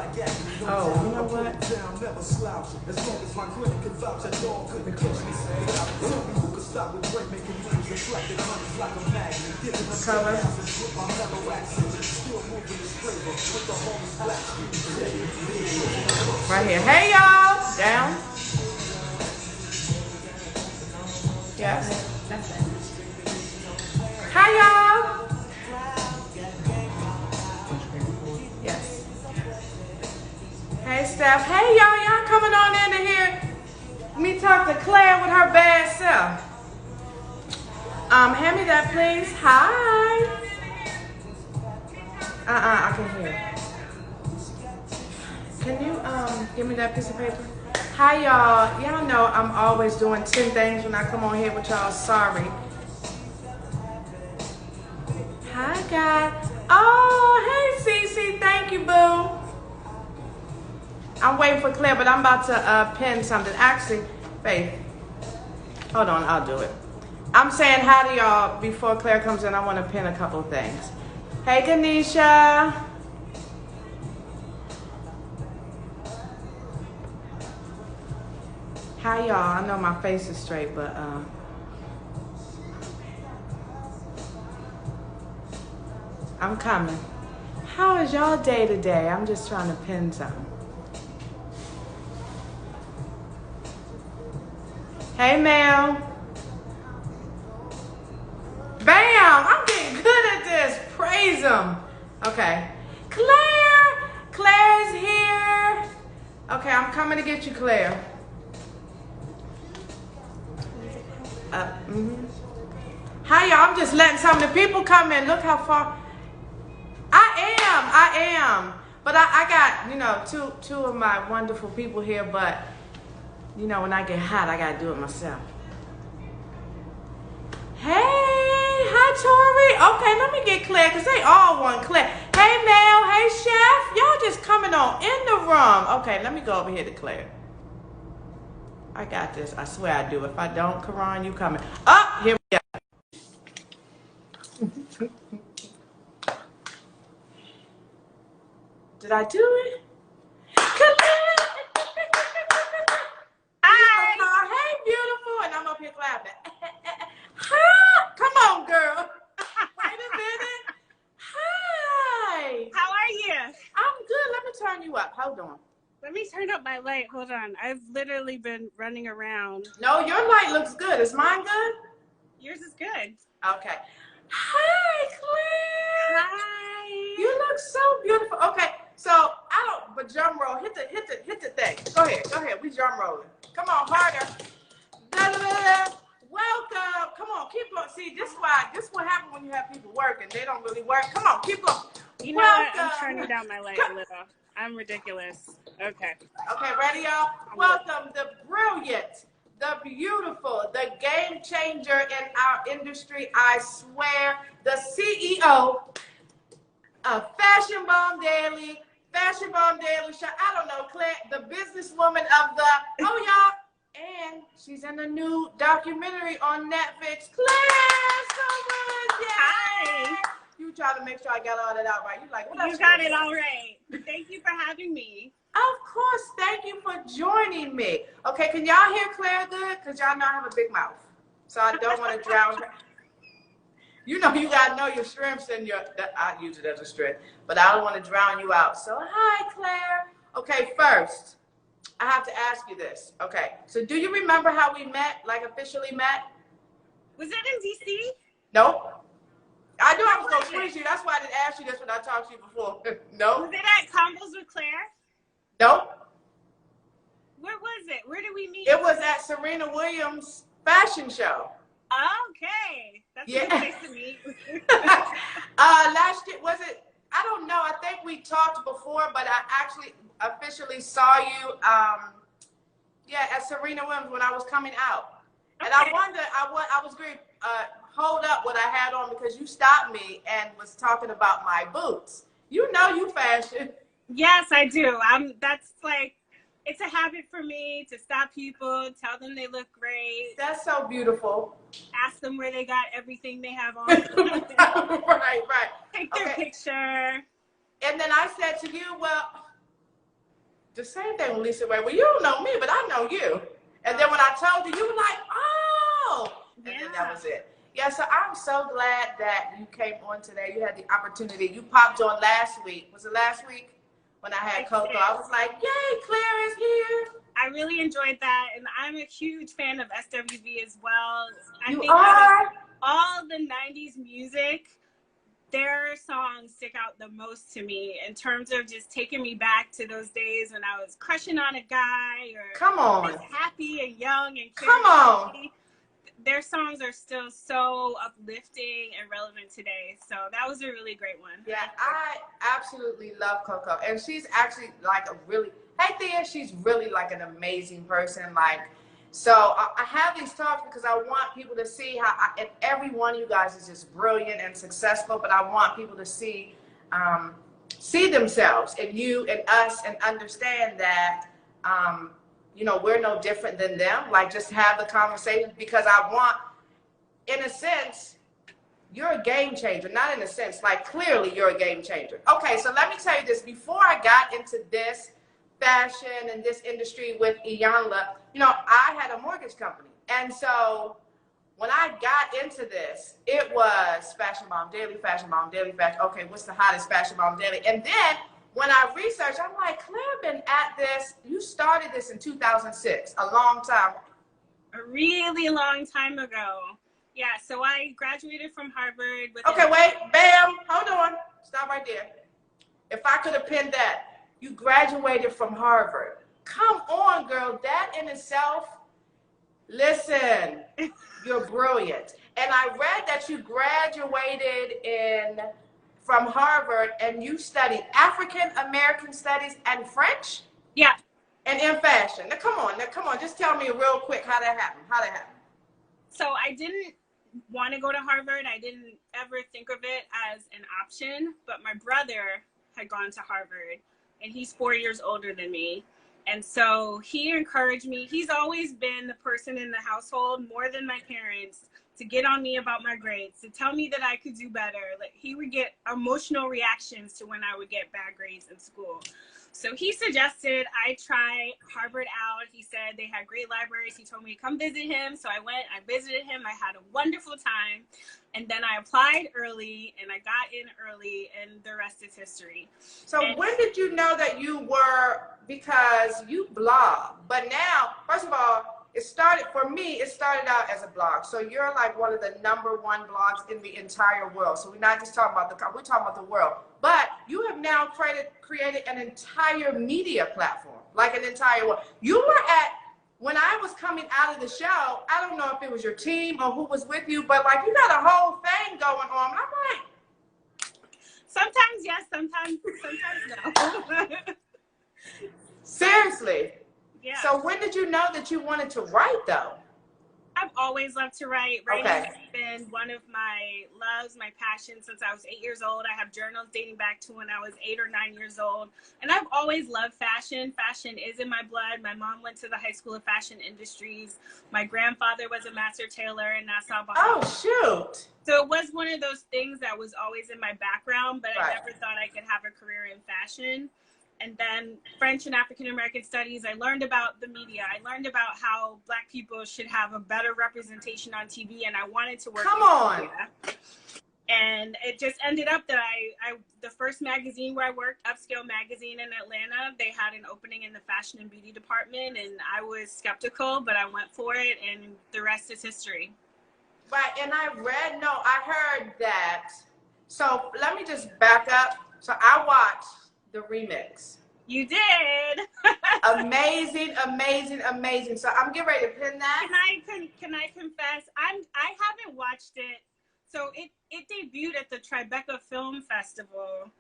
Oh, you know what? Color. Right here. Hey, y'all. Down. Yes. That's it. Hi, y'all. Yes. Hey, Steph. Hey, y'all. Y'all coming on in to hear me talk to Claire with her bad self. Hand me that, please. Hi. I can hear. Can you give me that piece of paper? Hi, y'all. Y'all know I'm always doing 10 things when I come on here with y'all. Sorry. Hi, guys. Oh, hey, Cece. Thank you, boo. I'm waiting for Claire, but I'm about to pin something. Actually, Faith. Hold on, I'll do it. I'm saying hi to y'all before Claire comes in. I want to pin a couple of things. Hey, Kanisha. Hi, y'all. I know my face is straight, but I'm coming. How is y'all day today? I'm just trying to pin something. Hey, Mel. Bam! I'm getting good at this. Praise him. Okay. Claire! Claire's here. Okay, I'm coming to get you, Claire. Hi, y'all. I'm just letting some of the people come in. Look how far. I am. But I got, you know, two of my wonderful people here, but, you know, when I get hot, I got to do it myself. Hey, hi, Tori. Okay, let me get Claire, because they all want Claire. Hey, Mel. Hey, Chef. Y'all just coming on in the room. Okay, let me go over here to Claire. I got this. I swear I do. If I don't, Karan, you coming. Oh, here we go. Did I do it? Hi. Hey, beautiful. And I'm up here clapping. Hi. Come on, girl. Wait a minute. Hi. How are you? I'm good. Let me turn you up. Hold on. Let me turn up my light. Hold on. I've literally been running around. No, your light looks good. Is mine good? Yours is good. Okay. Hi, Claire. Hi. You look so beautiful. Okay, so but drum roll. Hit the thing. Go ahead. We drum rolling. Come on, harder. Da-da-da-da. Welcome. Come on, keep going. See, this what happens when you have people working. They don't really work. Come on, keep going. You know what? I'm turning down my light a little. I'm ridiculous. Okay. Okay, ready, y'all? Welcome the brilliant, the beautiful, the game changer in our industry, I swear, the CEO of Fashion Bomb Daily Show. I don't know, Claire, the businesswoman of the, y'all, and she's in a new documentary on Netflix. Claire, so good, yeah. Hi. You try to make sure I got all that out right. You like, what else? You got it all right. Thank you for having me. Of course, thank you for joining me. Okay, can y'all hear Claire good? Because y'all know I have a big mouth. So I don't want to drown her. You know, you got to know your strengths and I use it as a strength, but I don't want to drown you out. So, hi, Claire. Okay, first, I have to ask you this. Okay, so do you remember how we met, like officially met? Was it in D.C.? Nope. I knew I was going to squeeze you. That's why I didn't ask you this when I talked to you before. No. Was it at Combos with Claire? Nope. Where was it? Where did we meet? It was at Serena Williams' fashion show. Okay. That's a good place to meet. Last year, was it? I don't know. I think we talked before, but I actually officially saw you, at Serena Williams when I was coming out. Okay. And I wonder, I was going to hold up what I had on because you stopped me and was talking about my boots. You know you fashion. Yes, I do. That's like, it's a habit for me to stop people, tell them they look great. That's so beautiful. Ask them where they got everything they have on. Right. Take their picture. And then I said to you, well, The same thing with Lisa Ray. Well, you don't know me, but I know you. And then when I told you, you were like, oh. And then that was it. Yeah, so I'm so glad that you came on today. You had the opportunity. You popped on last week. Was it last week? When I had Coco, I was like, yay, Claire is here. I really enjoyed that. And I'm a huge fan of SWV as well. I think out of all the 90s music, their songs stick out the most to me in terms of just taking me back to those days when I was crushing on a guy or just happy and young and carefree. Their songs are still so uplifting and relevant today. So that was a really great one. Yeah, I absolutely love Coco. And she's actually like a really, hey Thea, she's really like an amazing person. Like, so I have these talks because I want people to see how, and every one of you guys is just brilliant and successful, but I want people to see themselves in you and us and understand that, you know, we're no different than them. Like, just have the conversation, because I want, in a sense, you're a game changer. Not in a sense, like clearly you're a game changer. Okay, so let me tell you this. Before I got into this fashion and this industry with Iyanla, you know, I had a mortgage company. And so when I got into this, it was Fashion Bomb Daily, Fashion Bomb Daily, Fashion. Okay, what's the hottest Fashion Bomb Daily? And then when I researched, I'm like, Claire been at this. You started this in 2006, a long time. A really long time ago. Yeah, so I graduated from Harvard. Okay, wait, bam, hold on. Stop right there. If I could have pinned that, you graduated from Harvard. Come on, girl, that in itself, listen, you're brilliant. And I read that you graduated from Harvard and you studied African American studies and French? Yeah. And in fashion. Now come on, just tell me real quick how that happened. So I didn't want to go to Harvard. I didn't ever think of it as an option, but my brother had gone to Harvard and he's 4 years older than me. And so he encouraged me. He's always been the person in the household, more than my parents, to get on me about my grades, to tell me that I could do better. Like, he would get emotional reactions to when I would get bad grades in school. So he suggested I try Harvard out. He said they had great libraries. He told me to come visit him. So I went, I visited him. I had a wonderful time. And then I applied early and I got in early, and the rest is history. So when did you know that you were, because you blog, but now, first of all, it started out as a blog. So you're like one of the #1 blogs in the entire world. So we're not just talking about we're talking about the world. But you have now created an entire media platform, like an entire world. You were when I was coming out of the show, I don't know if it was your team or who was with you, but like you got a whole thing going on. I'm like, sometimes yes, sometimes no. Seriously. Yeah. So when did you know that you wanted to write, though? I've always loved to write. Writing has been one of my loves, my passions since I was 8 years old. I have journals dating back to when I was 8 or 9 years old. And I've always loved fashion. Fashion is in my blood. My mom went to the High School of Fashion Industries. My grandfather was a master tailor in Nassau, Bahamas. Oh, shoot. So it was one of those things that was always in my background, but I never thought I could have a career in fashion. And then French and African American studies, I learned about the media. I learned about how Black people should have a better representation on TV, and I wanted to work in media. And it just ended up that the first magazine where I worked, Upscale Magazine in Atlanta, they had an opening in the fashion and beauty department, and I was skeptical, but I went for it, and the rest is history. Right, and I heard that. So let me just back up. So I watched the remix. You did. Amazing, amazing, amazing. So I'm getting ready to pin that. Can I confess? I haven't watched it. So it debuted at the Tribeca Film Festival,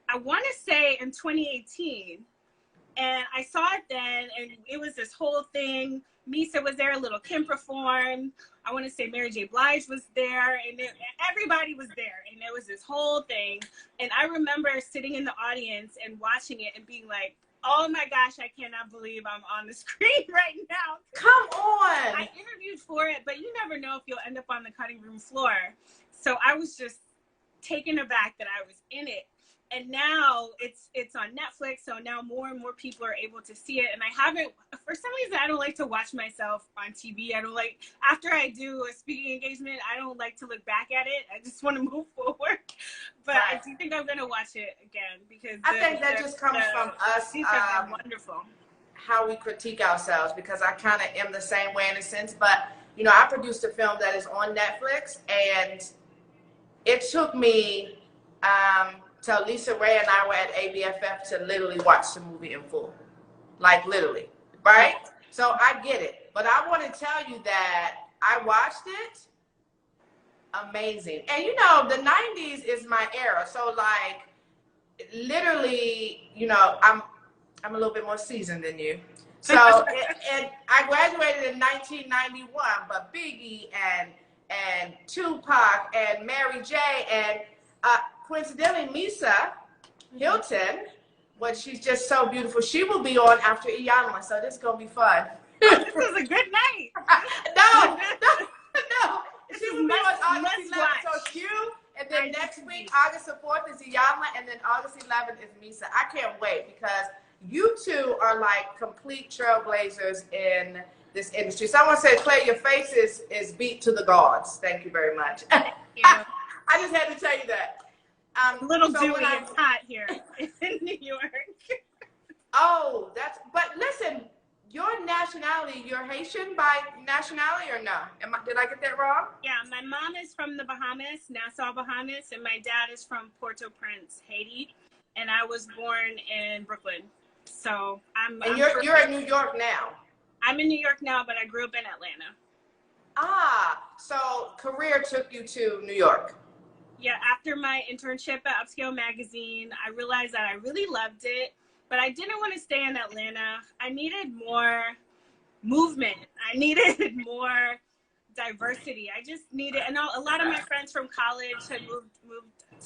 I want to say in 2018. And I saw it then, and it was this whole thing. Misa was there, Little Kim performed. I want to say Mary J. Blige was there, and everybody was there. And there was this whole thing. And I remember sitting in the audience and watching it and being like, oh my gosh, I cannot believe I'm on the screen right now. Come on. I interviewed for it, but you never know if you'll end up on the cutting room floor. So I was just taken aback that I was in it. And now it's on Netflix, so now more and more people are able to see it. And I haven't, for some reason, I don't like to watch myself on TV. I don't like, after I do a speaking engagement, I don't like to look back at it. I just want to move forward. But I do think I'm going to watch it again, because I think that just comes from us, wonderful. How we critique ourselves, because I kind of am the same way in a sense. But, you know, I produced a film that is on Netflix, and it took me, so Lisa Ray and I were at ABFF to literally watch the movie in full. Like literally, right? So I get it. But I want to tell you that I watched it. Amazing. And you know, the 90s is my era. So like literally, you know, I'm a little bit more seasoned than you. So and I graduated in 1991, but Biggie and Tupac and Mary J. and coincidentally, Misa Hilton, she's just so beautiful. She will be on after Iyanla, so this is going to be fun. Oh, this is a good night. No. She will be on August 11th. So you, and then next week, August the 4th is Iyanla, and then August 11th is Misa. I can't wait, because you two are like complete trailblazers in this industry. So I want to say, Claire, your face is beat to the gods. Thank you very much. Thank you. I just had to tell you that. A little dewy, it's hot here in New York. Oh, but listen, your nationality, you're Haitian by nationality or no? Did I get that wrong? Yeah, my mom is from the Bahamas, Nassau, Bahamas, and my dad is from Port-au-Prince, Haiti, and I was born in Brooklyn. So you're in New York now? I'm in New York now, but I grew up in Atlanta. So career took you to New York. Yeah, after my internship at Upscale Magazine, I realized that I really loved it, but I didn't want to stay in Atlanta. I needed more movement. I needed more diversity. I just needed, and a lot of my friends from college had moved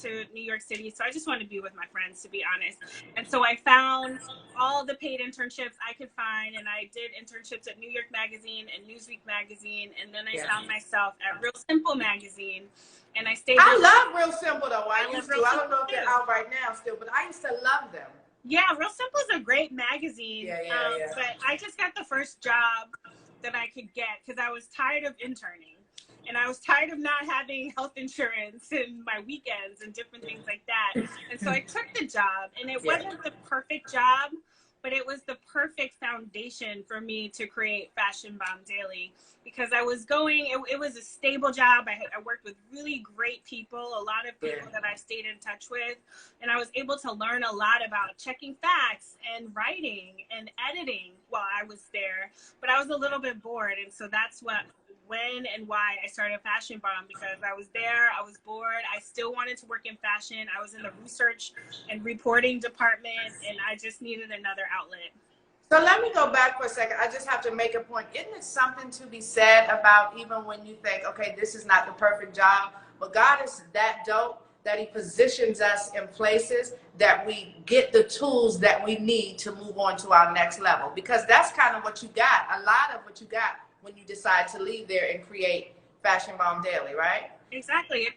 to New York City, so I just wanted to be with my friends, to be honest. And so I found all the paid internships I could find, and I did internships at New York Magazine and Newsweek Magazine, and then I found myself at Real Simple Magazine. And I stayed. I love Real Simple though. I don't know if they're out right now still, but I used to love them. Yeah, Real Simple is a great magazine. But I just got the first job that I could get because I was tired of interning, and I was tired of not having health insurance and my weekends and different things like that. And so I took the job, and it wasn't the perfect job, but it was the perfect foundation for me to create Fashion Bomb Daily, because I was it was a stable job. I worked with really great people, a lot of people that I stayed in touch with, and I was able to learn a lot about checking facts and writing and editing while I was there. But I was a little bit bored, and so that's when and why I started Fashion Bomb, because I was there, I was bored, I still wanted to work in fashion. I was in the research and reporting department, and I just needed another outlet. So let me go back for a second. I just have to make a point. Isn't it something to be said about even when you think, okay, this is not the perfect job, but God is that dope that he positions us in places that we get the tools that we need to move on to our next level, because that's kind of what you got, a lot of what you got when you decide to leave there and create Fashion Bomb Daily, right? Exactly.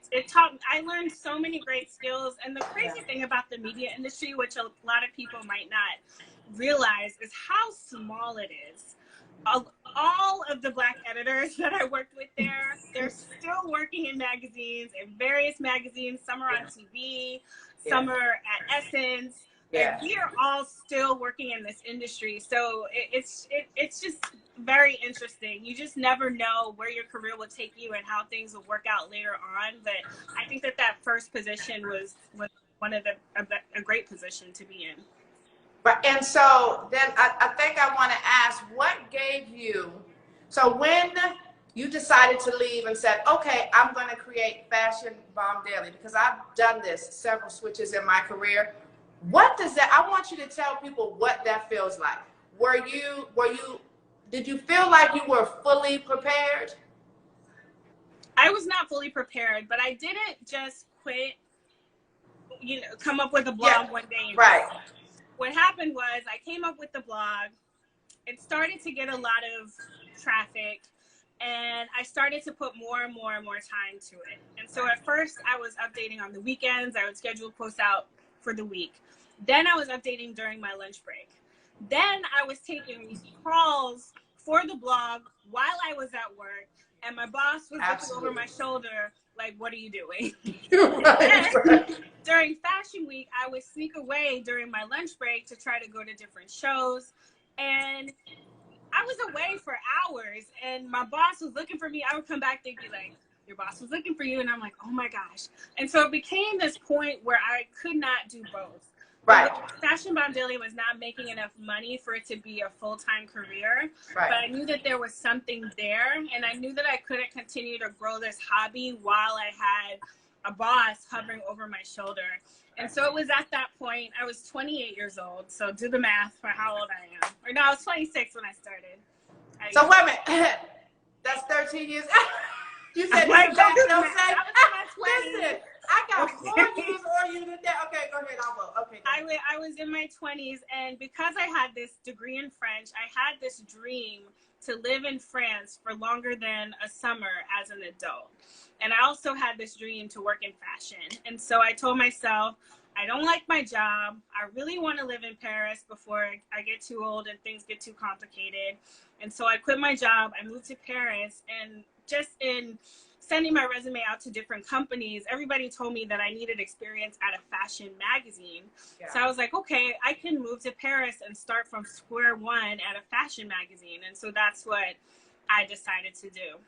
I learned so many great skills. And the crazy thing about the media industry, which a lot of people might not realize, is how small it is. All of the Black editors that I worked with there, they're still working in magazines, in various magazines. Some are on TV, some are at Essence. And we are all still working in this industry. So it's just very interesting. You just never know where your career will take you and how things will work out later on. But I think that first position was one of a great position to be in. Right. And so then I think I want to ask, what gave you, so when you decided to leave and said, okay, I'm going to create Fashion Bomb Daily, because I've done this, several switches in my career. What does that, I want you to tell people what that feels like. Did you feel like you were fully prepared? I was not fully prepared, but I didn't just quit, come up with a blog one day. Right. What happened was I came up with the blog. It started to get a lot of traffic, and I started to put more and more and more time to it. And so at first I was updating on the weekends. I would schedule posts out for the week. Then I was updating during my lunch break. Then I was taking calls for the blog while I was at work, and my boss was looking over my shoulder like, what are you doing? Right. During Fashion Week, I would sneak away during my lunch break to try to go to different shows, and I was away for hours, and my boss was looking for me. I would come back, they'd be like, your boss was looking for you, and I'm like, oh my gosh. And so it became this point where I could not do both. Right. Fashion Bomb Daily was not making enough money for it to be a full-time career. Right. But I knew that there was something there, and I knew that I couldn't continue to grow this hobby while I had a boss hovering over my shoulder. And so it was at that point, I was 28 years old. So do the math for how old I am. Or no, I was 26 when I started. So wait a minute. That's 13 years. You said like, back, don't no say. Listen, I got 4 years or you did that. Okay, go ahead. I will. Okay. I was in my 20s, and because I had this degree in French, I had this dream to live in France for longer than a summer as an adult. And I also had this dream to work in fashion. And so I told myself, I don't like my job. I really want to live in Paris before I get too old and things get too complicated. And so I quit my job. I moved to Paris, and just in sending my resume out to different companies, everybody told me that I needed experience at a fashion magazine. Yeah. So I was like, okay, I can move to Paris and start from square one at a fashion magazine. And so that's what I decided to do.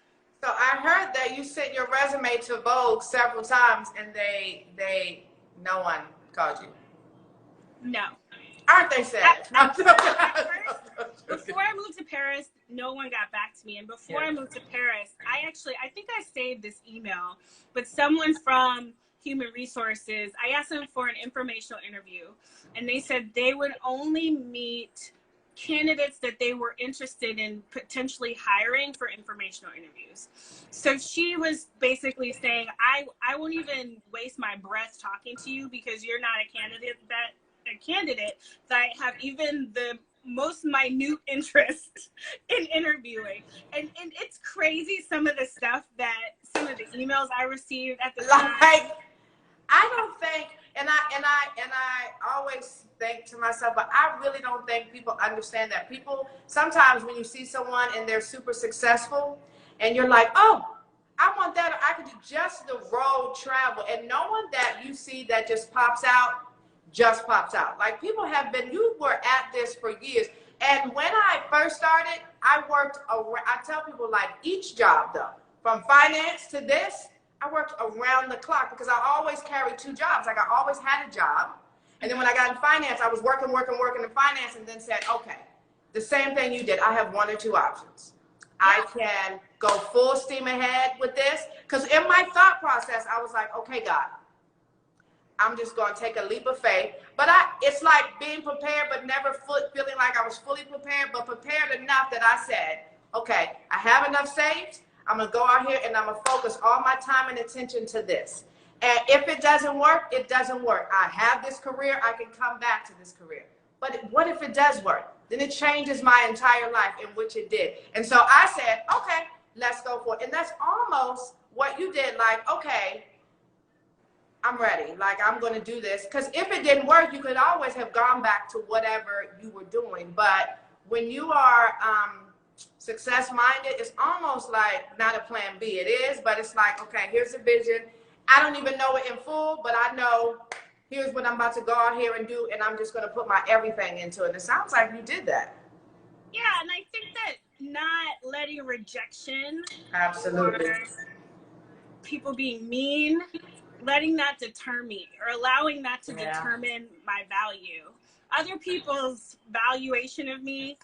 So I heard that you sent your resume to Vogue several times, and no one called you. No. Aren't they sad? Before I moved to Paris, no one got back to me. And before I moved to Paris, I think I saved this email, but someone from Human Resources, I asked them for an informational interview, and they said they would only meet candidates that they were interested in potentially hiring for informational interviews. So she was basically saying, I won't even waste my breath talking to you because you're not a candidate that I have even the most minute interest in interviewing. And it's crazy, some of the stuff that, some of the emails I received at the time. Like, I don't think, and I always think to myself, but I really don't think people understand that. People, sometimes when you see someone and they're super successful and you're like, oh, I want that, or I could do just the road travel. And no one that you see that just pops out. Like, people have been, you were at this for years. And when I first started, I tell people, like, each job though, from finance to this, I worked around the clock because I always carried 2 jobs. Like, I always had a job. And then when I got in finance, I was working in finance, and then said, okay, the same thing you did. I have 1 or 2 options. I can go full steam ahead with this. Because in my thought process, I was like, okay, God, I'm just going to take a leap of faith. But it's like being prepared, but never feeling like I was fully prepared, but prepared enough that I said, okay, I have enough saved. I'm going to go out here and I'm going to focus all my time and attention to this. And if it doesn't work, it doesn't work. I have this career. I can come back to this career. But what if it does work? Then it changes my entire life, in which it did. And so I said, okay, let's go for it. And that's almost what you did. Like, okay, I'm ready. Like, I'm going to do this. Because if it didn't work, you could always have gone back to whatever you were doing. But when you are success-minded, it's almost like not a plan B. It is, but it's like, okay, here's the vision. I don't even know it in full, but I know here's what I'm about to go out here and do, and I'm just going to put my everything into it. It sounds like you did that. Yeah, and I think that not letting rejection, absolutely, or people being mean, letting that deter me, or allowing that to determine my value. Other people's valuation of me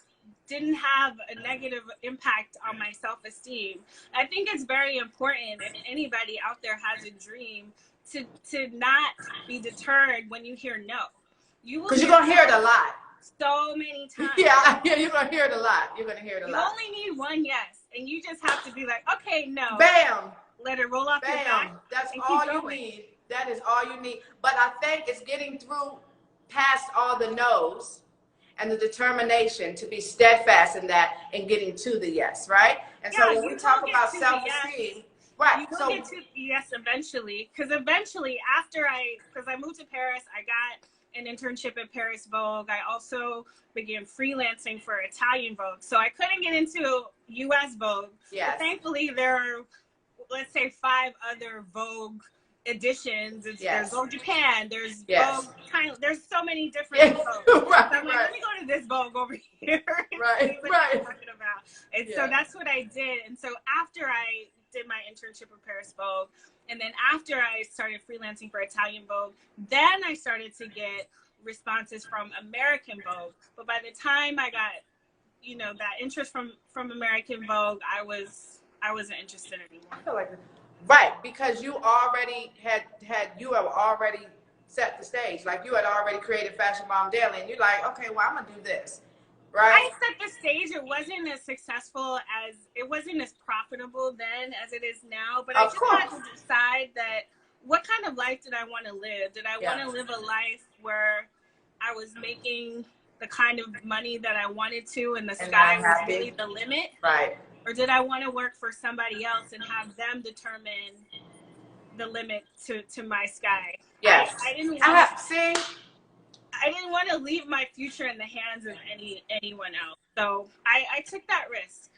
didn't have a negative impact on my self-esteem. I think it's very important, if anybody out there has a dream, to not be deterred when you hear no. Because you're going to hear it a lot. So many times. Yeah, you're going to hear it a lot. You're going to hear it a lot. You only need one yes, and you just have to be like, okay, no. Bam. Let it roll off your back. That's all you need. That is all you need. But I think it's getting through past all the no's and the determination to be steadfast in that and getting to the yes, right? And so when we talk about self-esteem, Right. You will So get to, yes, eventually. Because eventually, because I moved to Paris, I got an internship at Paris Vogue. I also began freelancing for Italian Vogue. So I couldn't get into US Vogue. yes. But thankfully, there are, let's say, 5 other Vogue editions. There's Vogue Japan. There's Vogue China. There's so many different Vogues. Right, so I'm like, let me go to this Vogue over here. Right, what right. I'm talking about. And so that's what I did. And so after I did my internship with Paris Vogue, and then after I started freelancing for Italian Vogue, then I started to get responses from American Vogue. But by the time I got, you know, that interest from American Vogue, I wasn't interested anymore. I feel like, right, because you already you have already set the stage. Like you had already created Fashion Mom Daily, and you're like, okay, well, I'm gonna do this. Right. I set the stage. It wasn't as successful it wasn't as profitable then as it is now. But I just had to decide that what kind of life did I want to live? Did I want to live a life where I was making the kind of money that I wanted to and the sky was really the limit? Right. Or did I want to work for somebody else and have them determine the limit to my sky? Yes. I didn't want to leave my future in the hands of anyone else. So I took that risk.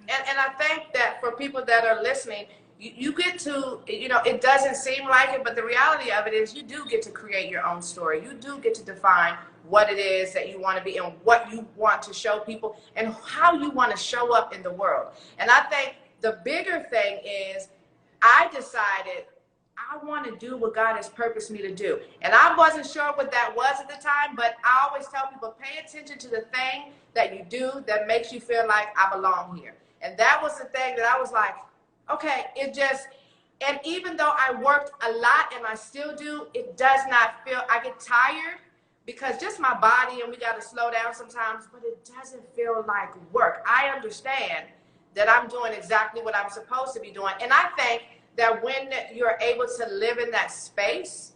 And I think that for people that are listening, you get to, you know, it doesn't seem like it, but the reality of it is you do get to create your own story. You do get to define what it is that you want to be and what you want to show people and how you want to show up in the world. And I think the bigger thing is I decided I want to do what God has purposed me to do. And I wasn't sure what that was at the time, but I always tell people, pay attention to the thing that you do that makes you feel like I belong here. And that was the thing that I was like, okay, and even though I worked a lot and I still do, it does not feel, I get tired because just my body and we got to slow down sometimes, but it doesn't feel like work. I understand that I'm doing exactly what I'm supposed to be doing. And I think that when you're able to live in that space,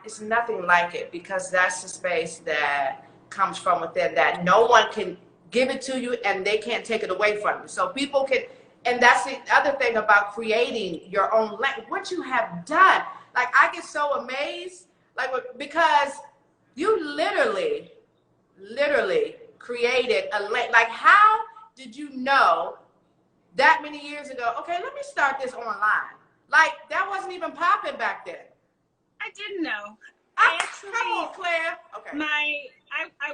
it's nothing like it because that's the space that comes from within that no one can give it to you and they can't take it away from you. So people can, and that's the other thing about creating your own language, what you have done. Like I get so amazed, like because you literally created a language. Like how did you know that many years ago, okay, let me start this online? Like that wasn't even popping back then. I didn't know. Come on, Claire. Okay.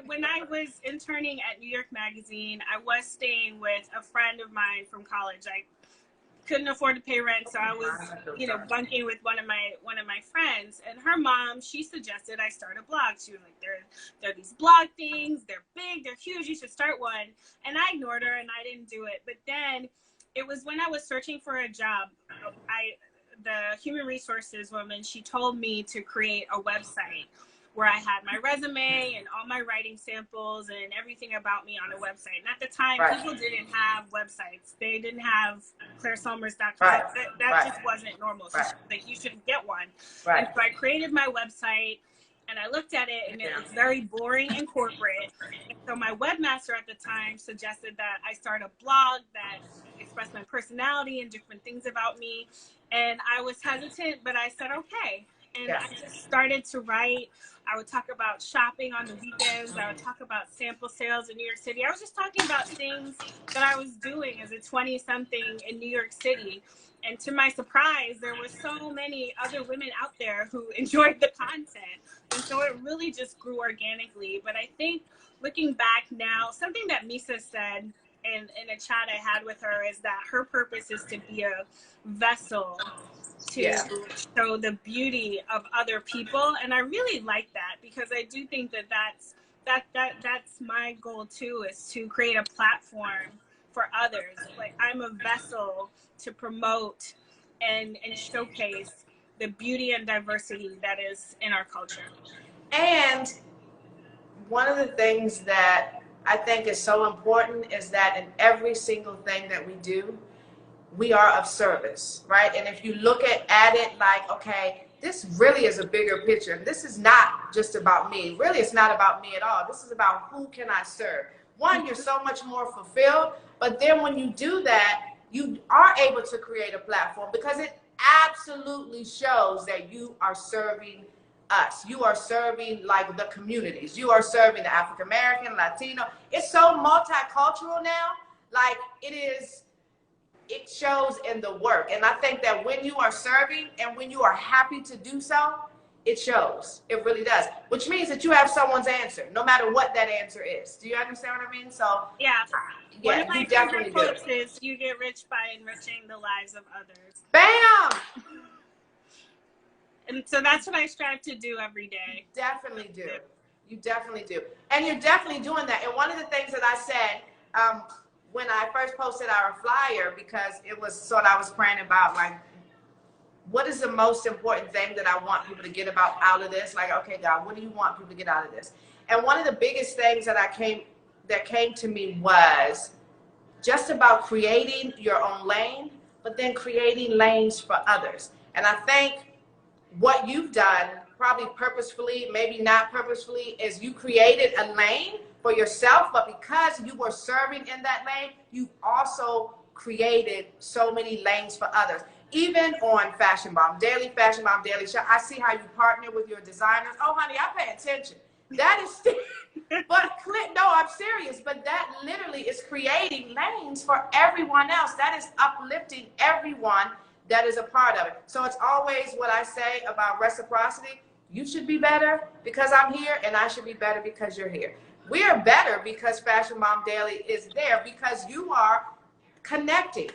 When I was interning at New York Magazine, I was staying with a friend of mine from college. I couldn't afford to pay rent, so I was, you know, bunking with one of my friends. And her mom, she suggested I start a blog. She was like, there are these blog things. They're big. They're huge. You should start one. And I ignored her, and I didn't do it. But then it was when I was searching for a job. The human resources woman, she told me to create a website where I had my resume and all my writing samples and everything about me on a website. And at the time, people didn't have websites. They didn't have ClaireSulmers.com. That just wasn't normal. So she was like, you should get one. And so I created my website and I looked at it and it was very boring and corporate. And so my webmaster at the time suggested that I start a blog that expressed my personality and different things about me. And I was hesitant, but I said, okay. And I just started to write. I would talk about shopping on the weekends. I would talk about sample sales in New York City. I was just talking about things that I was doing as a 20-something in New York City. And to my surprise, there were so many other women out there who enjoyed the content. And so it really just grew organically. But I think looking back now, something that Misa said in a chat I had with her is that her purpose is to be a vessel to show the beauty of other people. And I really like that because I do think that that's my goal too, is to create a platform for others. Like I'm a vessel to promote and showcase the beauty and diversity that is in our culture. And one of the things that I think is so important is that in every single thing that we do, we are of service, right? And if you look at it like, okay, this really is a bigger picture. This is not just about me. Really, it's not about me at all. This is about who can I serve. One, you're so much more fulfilled, but then when you do that, you are able to create a platform because it absolutely shows that you are serving us. You are serving like the communities. You are serving the African American, Latino. It's so multicultural now. Like it shows in the work. And I think that when you are serving and when you are happy to do so, it shows. It really does. Which means that you have someone's answer, no matter what that answer is. Do you understand what I mean? So yeah. Yeah, one of my favorite quotes is, "You get rich by enriching the lives of others." Bam! And so that's what I strive to do every day. You definitely do. You definitely do. And you're definitely doing that. And one of the things that I said when I first posted our flyer, because it was sort of, I was praying about like, what is the most important thing that I want people to get out of this? Like, okay, God, what do you want people to get out of this? And one of the biggest things that came to me was just about creating your own lane, but then creating lanes for others. And I think what you've done, probably purposefully, maybe not purposefully, is you created a lane for yourself, but because you were serving in that lane, you also created so many lanes for others. Even on Fashion Bomb Daily Show, I see how you partner with your designers. Oh, honey, I pay attention. That is still, but no, I'm serious. But that literally is creating lanes for everyone else. That is uplifting everyone that is a part of it. So it's always what I say about reciprocity. You should be better because I'm here, and I should be better because you're here. We are better because Fashion Bomb Daily is there, because you are connecting.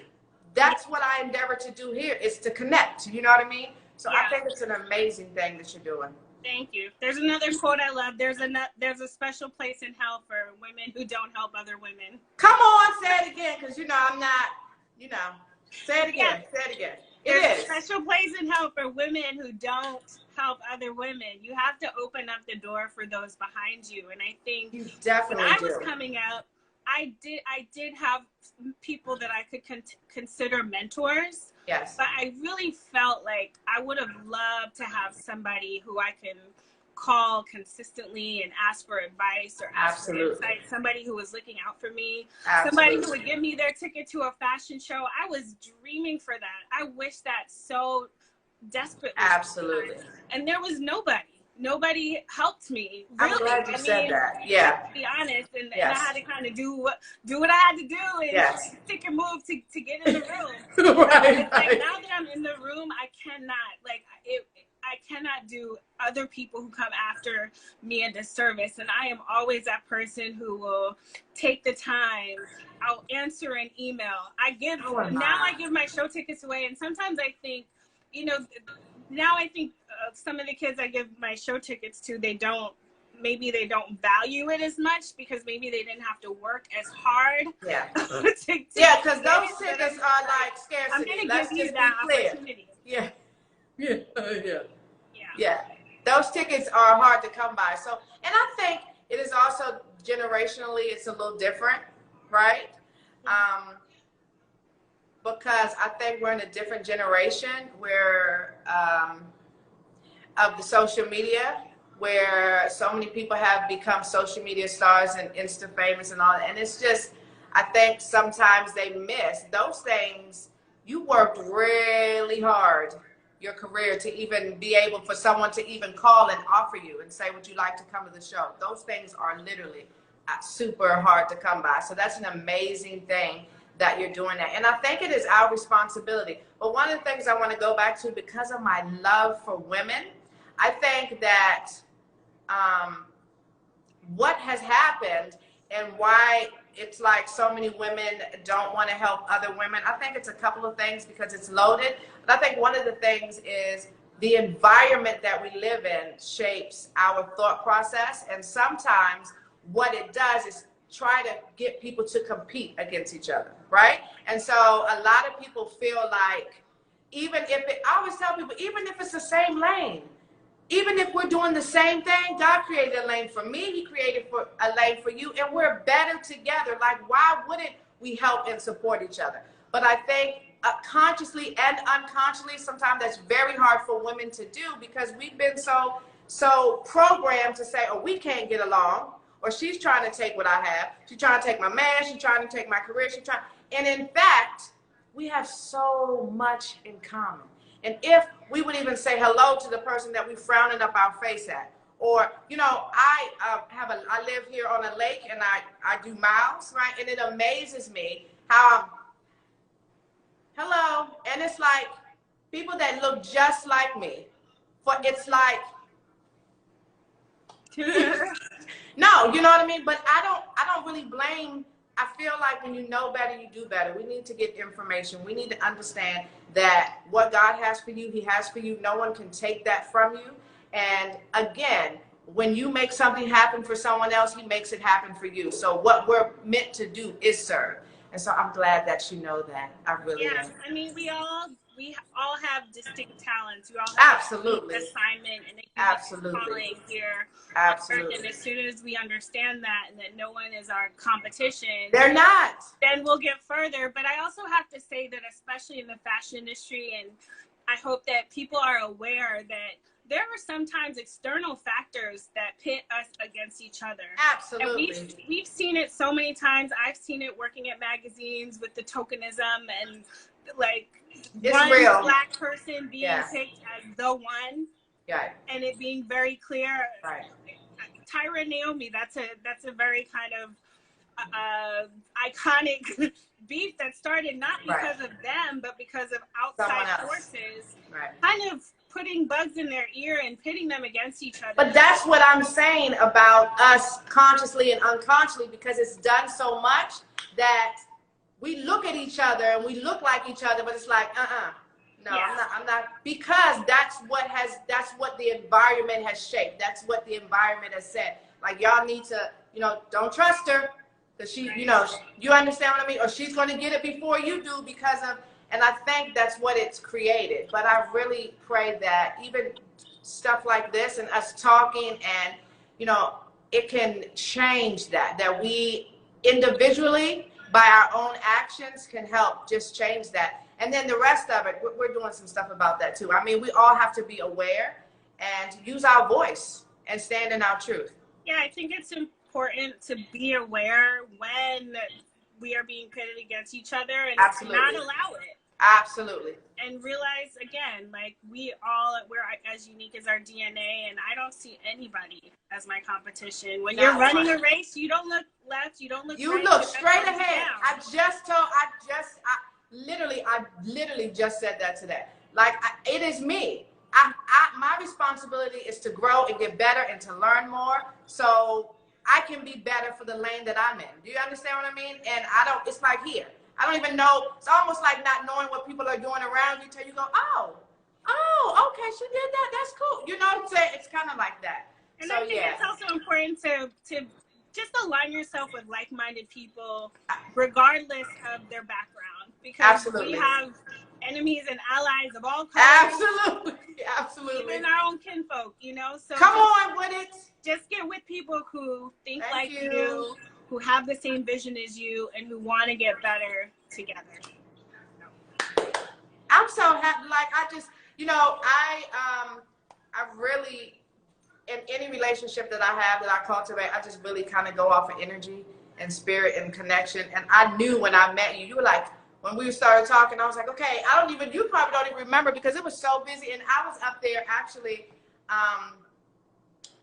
That's what I endeavor to do here, is to connect. You know what I mean? So yeah. I think it's an amazing thing that you're doing. Thank you. There's another quote I love. There's a special place in hell for women who don't help other women. Come on, say it again, because I'm not, say it again. Yeah. Say it again. There's a special place in hell for women who don't help other women. You have to open up the door for those behind you. And I think you definitely when I was coming up, I did have people that I could consider mentors. Yes. But I really felt like I would have loved to have somebody who I can call consistently and ask for advice or ask for insight, somebody who was looking out for me, somebody who would give me their ticket to a fashion show. I was dreaming for that. I wish that so desperately. Absolutely. And there was nobody. Nobody helped me. Really. I'm glad you said that. Yeah. To be honest, and I had to kind of do what I had to do and stick and move to get in the room. Right. Like, now that I'm in the room, I cannot do other people who come after me a disservice. And I am always that person who will take the time. I'll answer an email. I give my show tickets away, and sometimes I think, some of the kids I give my show tickets to, maybe they don't value it as much because maybe they didn't have to work as hard. Yeah. Because those tickets are like scarcity. I'm going to give you that opportunity. Yeah. Those tickets are hard to come by. So, and I think it is also generationally, it's a little different, right? Because I think we're in a different generation where of the social media, where so many people have become social media stars and Insta famous and all that. And it's just, I think sometimes they miss those things. You worked really hard your career to even be able for someone to even call and offer you and say, would you like to come to the show? Those things are literally super hard to come by. So that's an amazing thing that you're doing that. And I think it is our responsibility. But one of the things I want to go back to, because of my love for women, I think that what has happened and why it's like so many women don't want to help other women, I think it's a couple of things because it's loaded. But I think one of the things is the environment that we live in shapes our thought process. And sometimes what it does is try to get people to compete against each other, right? And so a lot of people feel like, I always tell people, even if it's the same lane, even if we're doing the same thing, God created a lane for me, He created a lane for you, and we're better together. Like, why wouldn't we help and support each other? But I think consciously and unconsciously, sometimes that's very hard for women to do because we've been so programmed to say, oh, we can't get along, or she's trying to take what I have. She's trying to take my man. She's trying to take my career. And in fact, we have so much in common. And if we would even say hello to the person that we frowning up our face at, or, you know, I live here on a lake and I do miles, right? And it amazes me how, hello, and it's like people that look just like me, it's like, no, you know what I mean? But I don't really blame. I feel like when you know better, you do better. We need to get information. We need to understand that what God has for you, he has for you. No one can take that from you. And again, when you make something happen for someone else, he makes it happen for you. So what we're meant to do is serve. And so I'm glad that you know that. I really am. I mean, we all have distinct talents. We all have absolutely an assignment and a absolutely calling here. Absolutely. And as soon as we understand that and that no one is our competition, they're not, then we'll get further. But I also have to say that especially in the fashion industry, and I hope that people are aware that there are sometimes external factors that pit us against each other. Absolutely. And we've seen it so many times. I've seen it working at magazines with the tokenism and like it's one real. Black person being picked as the one. Right. And it being very clear. Right. Tyra and Naomi, that's a very kind of iconic beef that started not because of them, but because of outside forces, kind of putting bugs in their ear and pitting them against each other. But that's what I'm saying about us consciously and unconsciously, because it's done so much that we look at each other and we look like each other, but it's like, no, I'm not, because that's what the environment has shaped. That's what the environment has said. Like, y'all need to, you know, don't trust her, because she, you know, you understand what I mean? Or she's going to get it before you do because of, and I think that's what it's created. But I really pray that even stuff like this and us talking and, you know, it can change that we individually, by our own actions, can help just change that. And then the rest of it, we're doing some stuff about that too. I mean, we all have to be aware and use our voice and stand in our truth. Yeah, I think it's important to be aware when we are being pitted against each other and to not allow it. Absolutely. And realize, again, like we're as unique as our DNA, and I don't see anybody as my competition. When you're running a race, you don't look left, you don't look right. You look straight ahead. I literally just said that today. Like, it is me. My responsibility is to grow and get better and to learn more so I can be better for the lane that I'm in. Do you understand what I mean? And it's like here. I don't even know. It's almost like not knowing what people are doing around you till you go, oh, okay, she did that. That's cool. You know what I'm saying? It's kind of like that. And I think it's also important to just align yourself with like-minded people, regardless of their background, because we have enemies and allies of all colors. Absolutely. Even our own kinfolk, you know. So come on with it. Just get with people who think like you, who have the same vision as you, and who want to get better together. I'm so happy. Like, I just, you know, I really, in any relationship that I have, that I cultivate, I just really kind of go off of energy and spirit and connection. And I knew when I met you, you were like, when we started talking, I was like, okay, you probably don't even remember because it was so busy. And I was up there actually,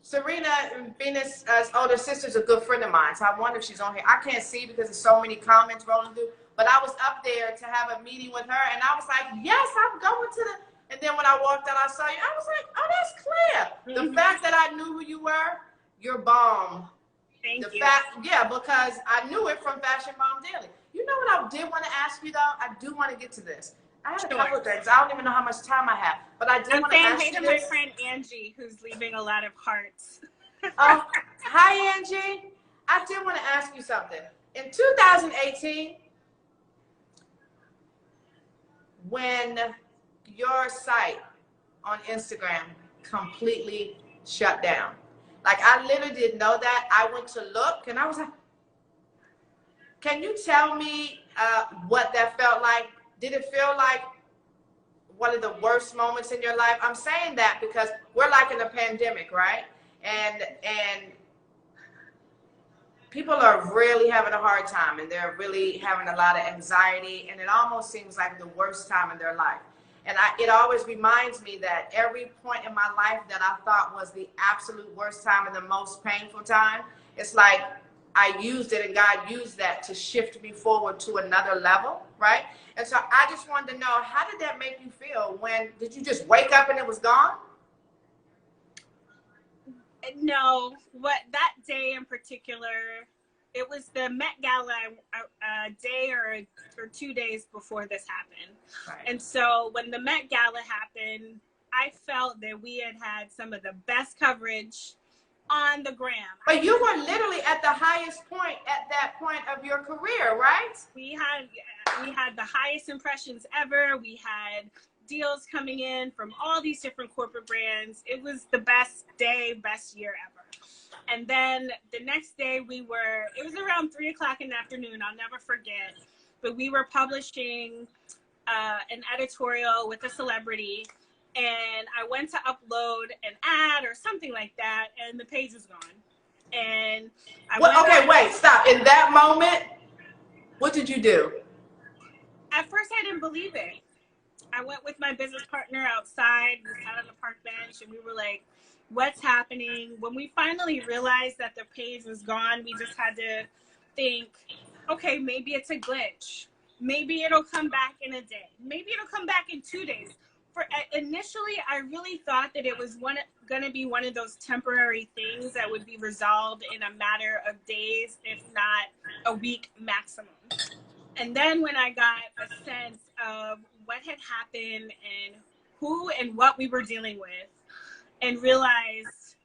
Serena and Venus' older sister's a good friend of mine. So I wonder if she's on here. I can't see because there's so many comments rolling through. But I was up there to have a meeting with her. And I was like, yes, I'm going to the... And then when I walked out, I saw you. I was like, oh, that's clear. The fact that I knew who you were, you're bomb. Thank you. Because I knew it from Fashion Mom Daily. You know what I did want to ask you, though? I do want to get to this. I have a couple of things. I don't even know how much time I have. But I do want to ask you this. I'm saying hey to my friend Angie, who's leaving a lot of hearts. Oh, hi, Angie. I did want to ask you something. In 2018, when your site on Instagram completely shut down, like, I literally didn't know that. I went to look, and I was like, can you tell me what that felt like? Did it feel like one of the worst moments in your life? I'm saying that because we're like in a pandemic, right? And people are really having a hard time, and they're really having a lot of anxiety, and it almost seems like the worst time in their life. And it always reminds me that every point in my life that I thought was the absolute worst time and the most painful time, it's like I used it, and God used that to shift me forward to another level, right? And so I just wanted to know, how did that make you feel? Did you just wake up and it was gone? No, that day in particular, it was the Met Gala a day or 2 days before this happened. Right. And so when the Met Gala happened, I felt that we had some of the best coverage on the gram. But you were literally at the highest point at that point of your career, right? We had the highest impressions ever. We had deals coming in from all these different corporate brands. It was the best day, best year ever. And then the next day it was around 3 o'clock in the afternoon, I'll never forget, but we were publishing an editorial with a celebrity, and I went to upload an ad or something like that, and the page was gone. And wait, stop. In that moment, what did you do? At first, I didn't believe it. I went with my business partner outside. We sat on the park bench, and we were like, what's happening? When we finally realized that the page was gone, we just had to think, okay, maybe it's a glitch. Maybe it'll come back in a day. Maybe it'll come back in 2 days. Initially, I really thought that it was going to be one of those temporary things that would be resolved in a matter of days, if not a week maximum. And then when I got a sense of what had happened and who and what we were dealing with, and realized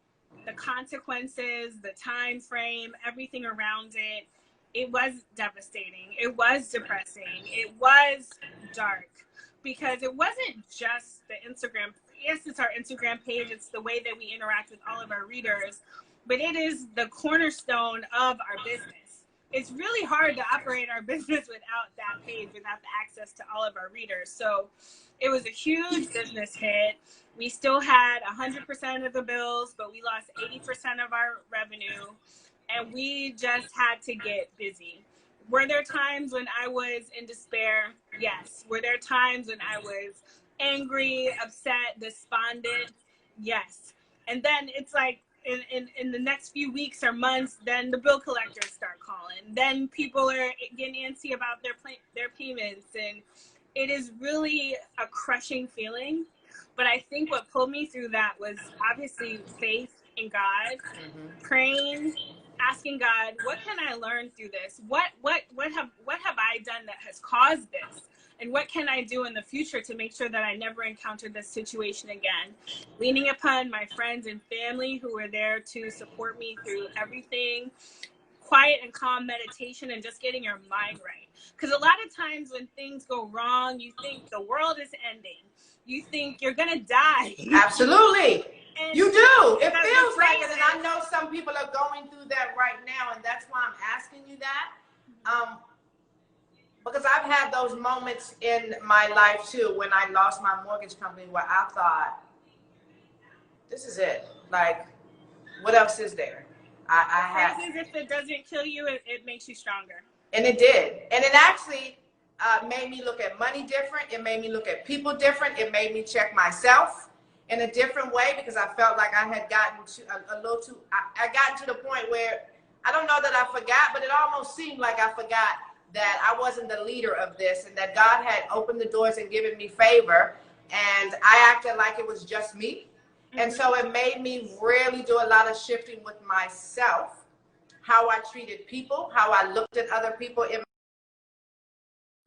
the consequences, the time frame, everything around it, it was devastating. It was depressing. It was dark, because it wasn't just the Instagram. Yes, it's our Instagram page. It's the way that we interact with all of our readers, but it is the cornerstone of our business. It's really hard to operate our business without that page, without the access to all of our readers. So it was a huge business hit. We still had 100% of the bills, but we lost 80% of our revenue, and we just had to get busy. Were there times when I was in despair? Yes. Were there times when I was angry, upset, despondent? Yes. And then it's like, in the next few weeks or months, then the bill collectors start calling. Then people are getting antsy about their payments, and it is really a crushing feeling. But I think what pulled me through that was obviously faith in God, praying, asking God, what can I learn through this? What have I done that has caused this? And what can I do in the future to make sure that I never encounter this situation again? Leaning upon my friends and family who were there to support me through everything. Quiet and calm meditation, and just getting your mind right. Because a lot of times when things go wrong, you think the world is ending. You think you're going to die. Absolutely. And you do. It feels like it. And I know some people are going through that right now, and that's why I'm asking you that. Because I've had those moments in my life too, when I lost my mortgage company, where I thought, this is it. Like, what else is there? If it doesn't kill you, it makes you stronger. And it did. And it actually made me look at money different. It made me look at people different. It made me check myself in a different way, because I felt like I had gotten a little too, I got to the point where, I don't know that I forgot, but it almost seemed like I forgot that I wasn't the leader of this, and that God had opened the doors and given me favor, and I acted like it was just me. And so it made me really do a lot of shifting with myself, how I treated people, how I looked at other people,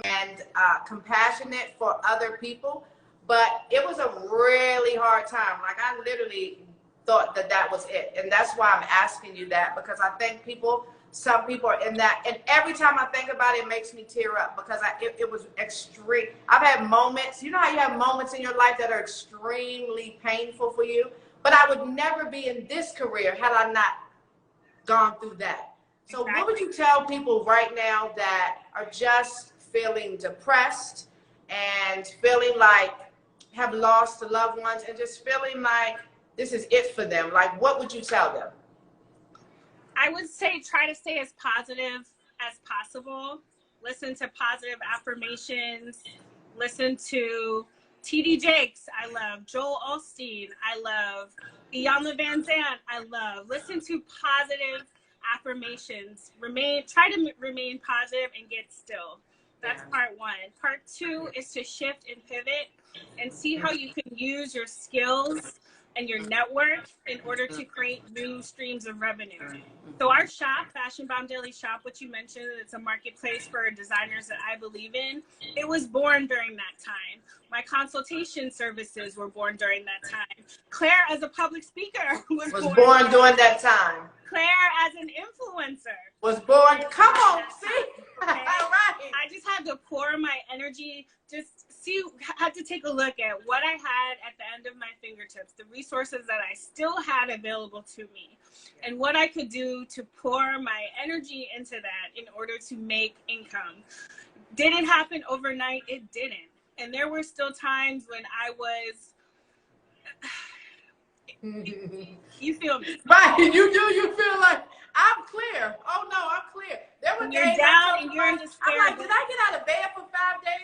and compassionate for other people. But it was a really hard time. Like, I literally thought that was it. And that's why I'm asking you that, because I think some people are in that. And every time I think about it, it makes me tear up, because it was extreme. I've had moments, you know how you have moments in your life that are extremely painful for you? But I would never be in this career had I not gone through that. So What would you tell people right now that are just feeling depressed and feeling like have lost loved ones, and just feeling like this is it for them? Like, what would you tell them? I would say try to stay as positive as possible. Listen to positive affirmations. Listen to T.D. Jakes. I love Joel Osteen. I love Iyanla Van Zandt. I love. Listen to positive affirmations. Try to remain positive and get still. That's part one. Part two is to shift and pivot and see how you can use your skills and your network in order to create new streams of revenue. So our shop, Fashion Bomb Daily Shop, which you mentioned, it's a marketplace for designers that I believe in. It was born during that time. My consultation services were born during that time. Claire, as a public speaker, was born during that time. Claire, as an influencer, was born. Come on, see? Okay? All right. I just had to pour my energy, had to take a look at what I had at the end of my fingertips, the resources that I still had available to me, and what I could do to pour my energy into that in order to make income. Did it happen overnight? It didn't. And there were still times when I was, you feel me? Right, you feel like, I'm clear. Oh no, I'm clear. There were you're days down and you're in despair. I'm like, did I get out of bed for 5 days?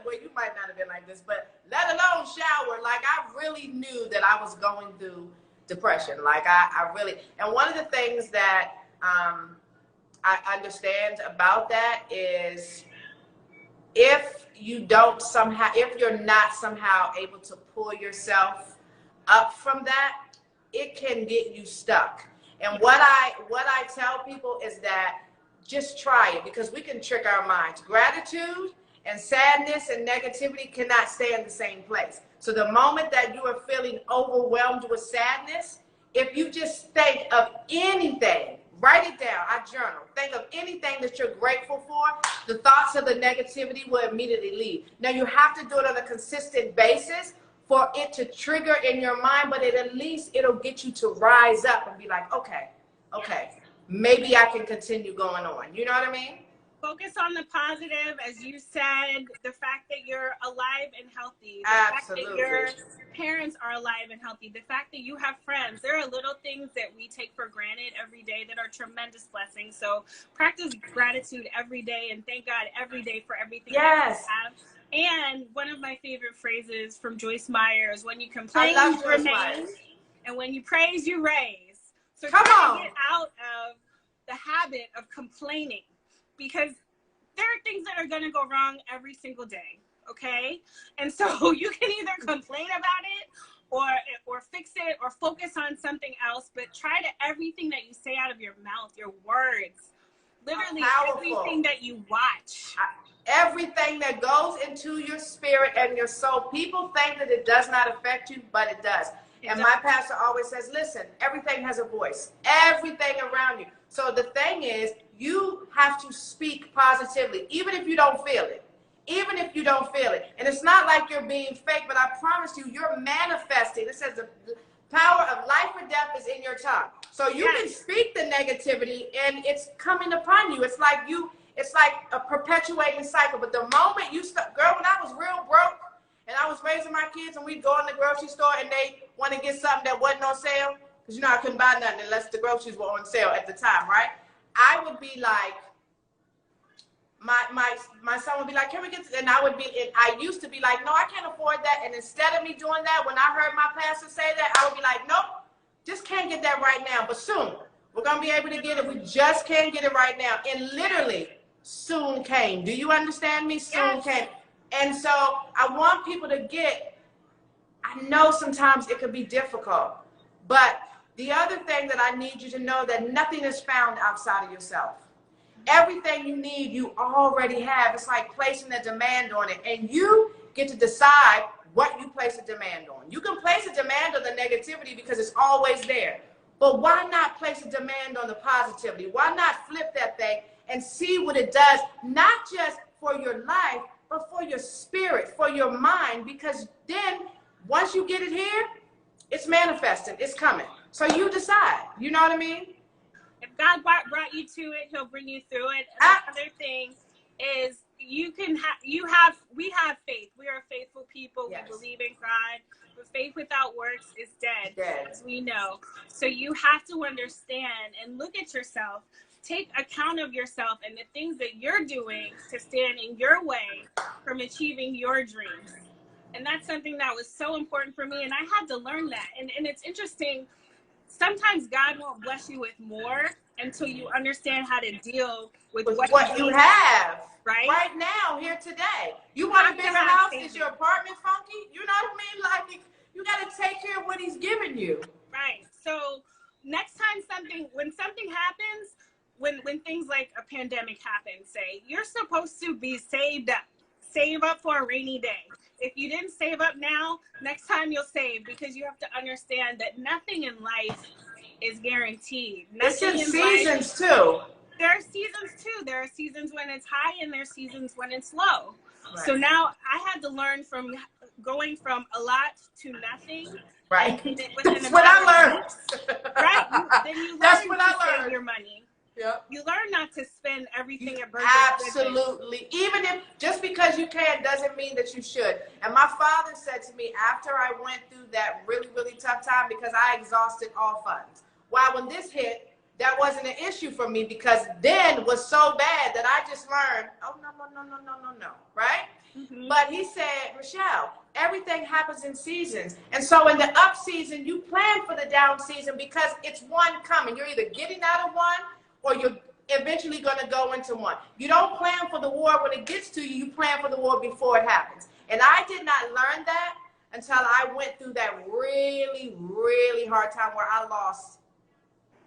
Well, you might not have been like this, but let alone shower. Like, I really knew that I was going through depression. Like, I really, and one of the things that I understand about that is if you're not somehow able to pull yourself up from that, it can get you stuck. And what I tell people is that just try it, because we can trick our minds. Gratitude and sadness and negativity cannot stay in the same place. So the moment that you are feeling overwhelmed with sadness, if you just think of anything, write it down. I journal. Think of anything that you're grateful for. The thoughts of the negativity will immediately leave. Now, you have to do it on a consistent basis for it to trigger in your mind, but at least it'll get you to rise up and be like, okay, maybe I can continue going on. You know what I mean? Focus on the positive, as you said, the fact that you're alive and healthy, the Absolutely. fact that your parents are alive and healthy, the fact that you have friends. There are little things that we take for granted every day that are tremendous blessings. So practice gratitude every day and thank God every day for everything that you have. And one of my favorite phrases from Joyce Meyer is, when you complain, you remain, and when you praise, you raise. So try to get out of the habit of complaining, because there are things that are going to go wrong every single day, okay? And so you can either complain about it or fix it or focus on something else, but try to, everything that you say out of your mouth, your words, literally everything that you watch. Everything that goes into your spirit and your soul. People think that it does not affect you, but it does. And my pastor always says, listen, everything has a voice. Everything around you. So the thing is, you have to speak positively, even if you don't feel it. Even if you don't feel it. And it's not like you're being fake, but I promise you, you're manifesting. It says the power of life or death is in your tongue. So you can speak the negativity and it's coming upon you. It's like a perpetuating cycle. But the moment you start, girl, when I was real broke and I was raising my kids and we'd go in the grocery store and they want to get something that wasn't on sale, because you know I couldn't buy nothing unless the groceries were on sale at the time, right? I would be like, my son would be like, can we get this? And I used to be like, no, I can't afford that. And instead of me doing that, when I heard my pastor say that, I would be like, nope, just can't get that right now. But soon, we're going to be able to get it. We just can't get it right now. And literally, soon came. Do you understand me? Soon came. And so I want people to get, I know sometimes it could be difficult, but the other thing that I need you to know, that nothing is found outside of yourself. Everything you need, you already have. It's like placing a demand on it, and you get to decide what you place a demand on. You can place a demand on the negativity because it's always there, but why not place a demand on the positivity? Why not flip that thing and see what it does, not just for your life, but for your spirit, for your mind, because then once you get it here, it's manifesting, it's coming. So you decide, you know what I mean? If God brought you to it, he'll bring you through it. Another thing is we have faith. We are faithful people. Yes. We believe in God. But faith without works is dead, Dead. as we know. So you have to understand and look at yourself, take account of yourself and the things that you're doing to stand in your way from achieving your dreams. And that's something that was so important for me. And I had to learn that. And it's interesting. Sometimes God won't bless you with more until you understand how to deal with what you have right now, here today. You want a bigger house? Is your apartment funky? You know what I mean? Like, you got to take care of what he's giving you. Right. So next time when something happens, when things like a pandemic happens, say, you're supposed to be saved up. Save up for a rainy day. If you didn't save up now, next time you'll save, because you have to understand that nothing in life is guaranteed. It's in seasons too. There are seasons too. There are seasons when it's high and there are seasons when it's low. Right. So now I had to learn from going from a lot to nothing. Right. That's what I learned. Right. Then you learn to save your money. Yep. You learn not to spend everything at birthday. Absolutely. Even if just because you can doesn't mean that you should. And my father said to me after I went through that really, really tough time, because I exhausted all funds. While when this hit, that wasn't an issue for me, because then was so bad that I just learned, oh, no, right? Mm-hmm. But he said, Michele, everything happens in seasons. And so in the up season, you plan for the down season, because it's one coming. You're either getting out of one or you're eventually going to go into one. You don't plan for the war when it gets to you. You plan for the war before it happens. And I did not learn that until I went through that really, really hard time where I lost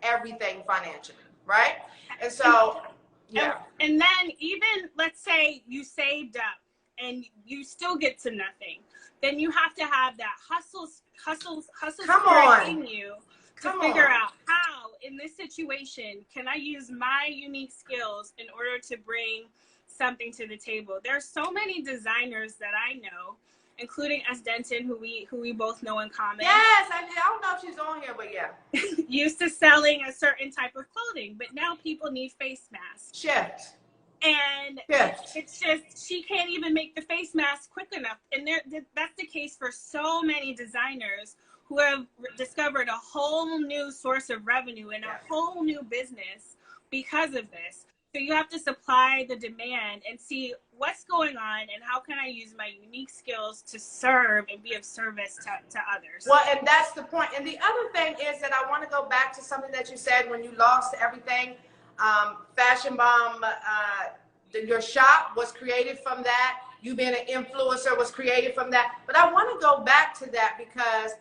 everything financially, right? And so, yeah. And then even, let's say you saved up and you still get to nothing. Then you have to have that hustle spirit in you to figure out how, in this situation, can I use my unique skills in order to bring something to the table. There are so many designers that I know, including S. Denton, who we both know in common. Yes, I don't know if she's on here, but yeah. Used to selling a certain type of clothing, but now people need face masks. Shift. And it's just, she can't even make the face mask quick enough. And that's the case for so many designers who have discovered a whole new source of revenue and a whole new business because of this. So you have to supply the demand and see what's going on and how can I use my unique skills to serve and be of service to others. Well, and that's the point. And the other thing is that I want to go back to something that you said when you lost everything. Fashion Bomb, your shop was created from that. You being an influencer was created from that. But I want to go back to that because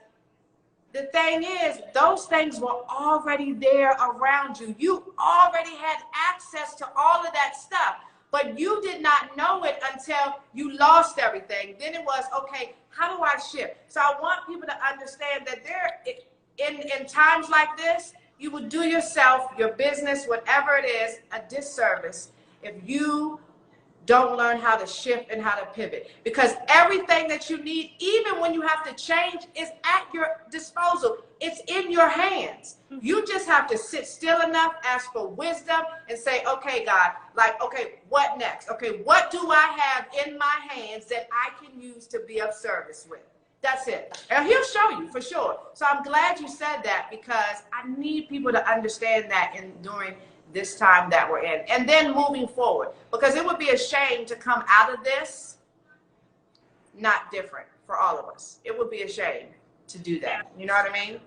the thing is, those things were already there around you. You already had access to all of that stuff, but you did not know it until you lost everything. Then it was, okay, how do I shift? So I want people to understand that in times like this, you will do yourself, your business, whatever it is, a disservice if you don't learn how to shift and how to pivot, because everything that you need, even when you have to change, is at your disposal. It's in your hands. You just have to sit still enough, ask for wisdom, and say, okay, God, okay, what next? Okay, what do I have in my hands that I can use to be of service with? That's it. And he'll show you for sure. So I'm glad you said that, because I need people to understand that during this time that we're in, and then moving forward, because it would be a shame to come out of this not different for all of us. It would be a shame to do that. You know what I mean?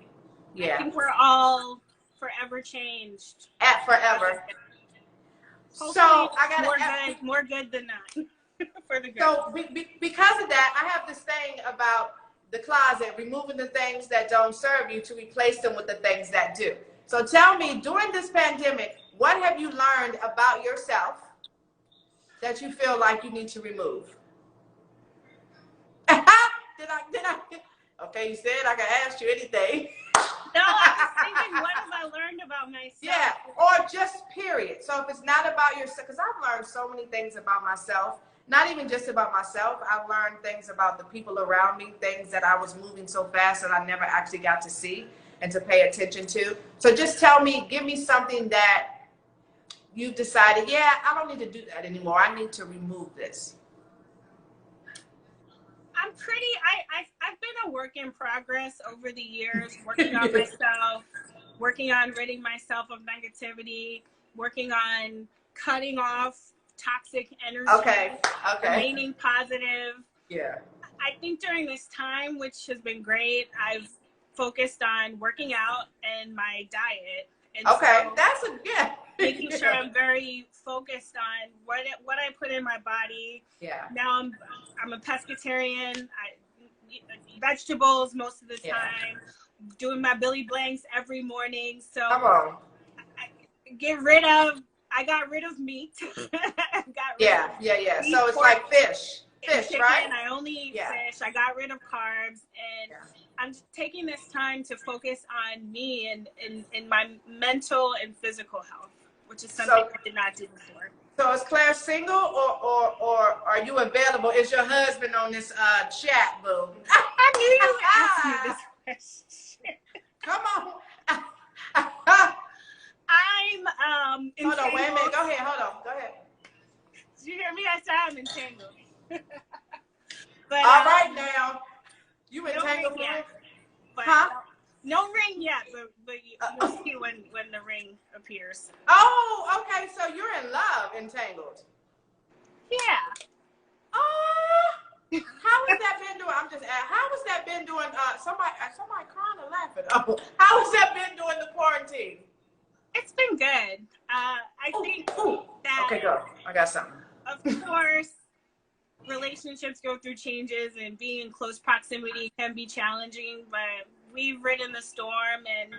Yeah. I think we're all forever changed. At forever. Hopefully, so I got more good than not. For the good. So because of that, I have this thing about the closet, removing the things that don't serve you to replace them with the things that do. So tell me, during this pandemic, what have you learned about yourself that you feel like you need to remove? Did I? Okay, you said I can ask you anything. No, I was thinking, what have I learned about myself? Yeah, or just period. So if it's not about yourself, because I've learned so many things about myself, not even just about myself. I've learned things about the people around me, things that I was moving so fast that I never actually got to see and to pay attention to. So just tell me, give me something that you've decided, yeah, I don't need to do that anymore. I need to remove this. I'm I've been a work in progress over the years, working on myself, working on ridding myself of negativity, working on cutting off toxic energy, Okay. remaining positive. Yeah. I think during this time, which has been great, I've focused on working out and my diet. And Okay, so that's a making sure I'm very focused on what I put in my body. Yeah. Now I'm a pescatarian. Vegetables most of the time. Doing my Billy Blanks every morning. So come on. I got rid of meat. Yeah. So it's like fish, chicken, right? I only eat fish. I got rid of carbs, and I'm taking this time to focus on me and my mental and physical health, which is something I did not do before. So is Claire single, or are you available? Is your husband on this chat, boo? I knew you would ask me this question. Come on. I'm hold on, wait a minute. Go ahead. Did you hear me? I said I'm entangled. But, all right now. You entangled yet, but, no ring yet, but you'll see when the ring appears. Oh, okay. So you're in love, entangled. Yeah. How has that been doing? I'm just asking. How has that been doing? Somebody crying or laughing? Oh, how has that been doing the quarantine? It's been good. I think that. Okay, go. I got something. Of course, relationships go through changes, and being in close proximity can be challenging, but we've ridden the storm. And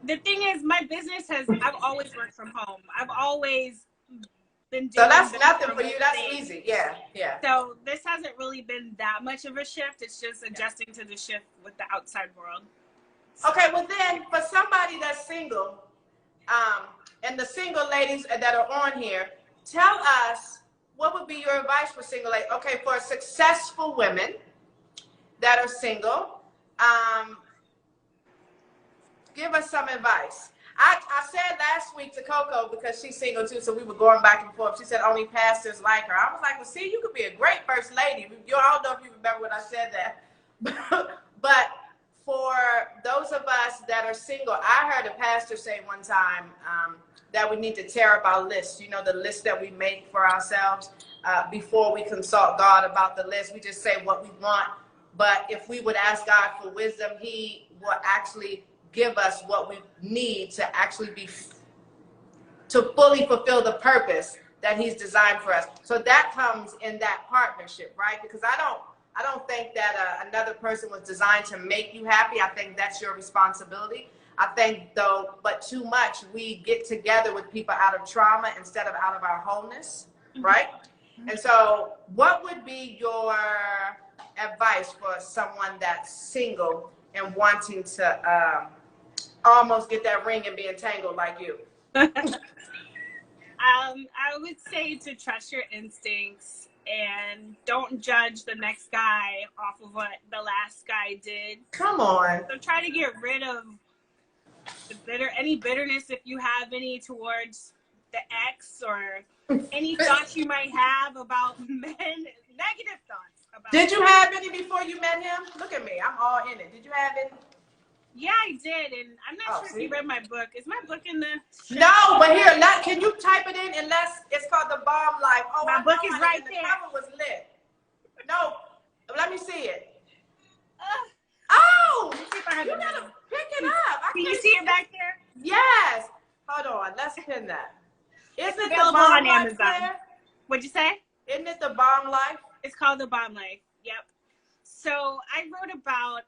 the thing is, my business I've always worked from home. I've always been doing. So that's nothing for you. That's easy. Yeah. So this hasn't really been that much of a shift. It's just adjusting to the shift with the outside world. Okay, well then, for somebody that's single, and the single ladies that are on here, tell us what would be your advice for single ladies. Okay, for successful women that are single, give us some advice. I said last week to Coco, because she's single too, so we were going back and forth. She said only pastors like her. I was like, well, see, you could be a great first lady. I don't know if you remember when I said that, but for those of us that are single, I heard a pastor say one time that we need to tear up our list. You know, the list that we make for ourselves before we consult God about the list. We just say what we want. But if we would ask God for wisdom, he will actually give us what we need to actually to fully fulfill the purpose that he's designed for us. So that comes in that partnership, right? Because I don't think that another person was designed to make you happy. I think that's your responsibility. I think though, but too much, we get together with people out of trauma instead of out of our wholeness, right? And so what would be your advice for someone that's single and wanting to almost get that ring and be entangled like you? I would say to trust your instincts and don't judge the next guy off of what the last guy did. Come on. So try to get rid of any bitterness, if you have any, towards the ex, or any thoughts you might have about men, negative thoughts about Did you have any before you met him? Look at me, I'm all in it. Did you have any? Yeah, I did, and I'm not sure if you read my book. Is my book in the show? No, but here, can you type it in? Unless it's called The Bomb Life. Oh, my book is right there. The cover was lit. No, let me see it. Oh, see if I have you gotta pick it up. Can you see it back there? Yes. Hold on, let's pin that. It's available on Amazon. What'd you say? Isn't it The Bomb Life? It's called The Bomb Life. Yep. So I wrote about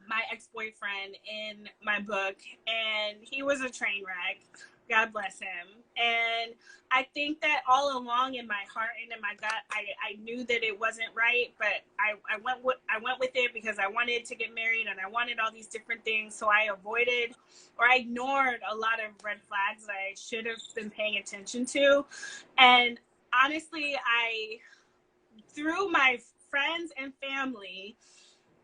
my ex-boyfriend in my book, and he was a train wreck. God bless him. And I think that all along in my heart and in my gut, I knew that it wasn't right, but I went with it because I wanted to get married and I wanted all these different things. So I avoided, or I ignored, a lot of red flags that I should have been paying attention to. And honestly, through my friends and family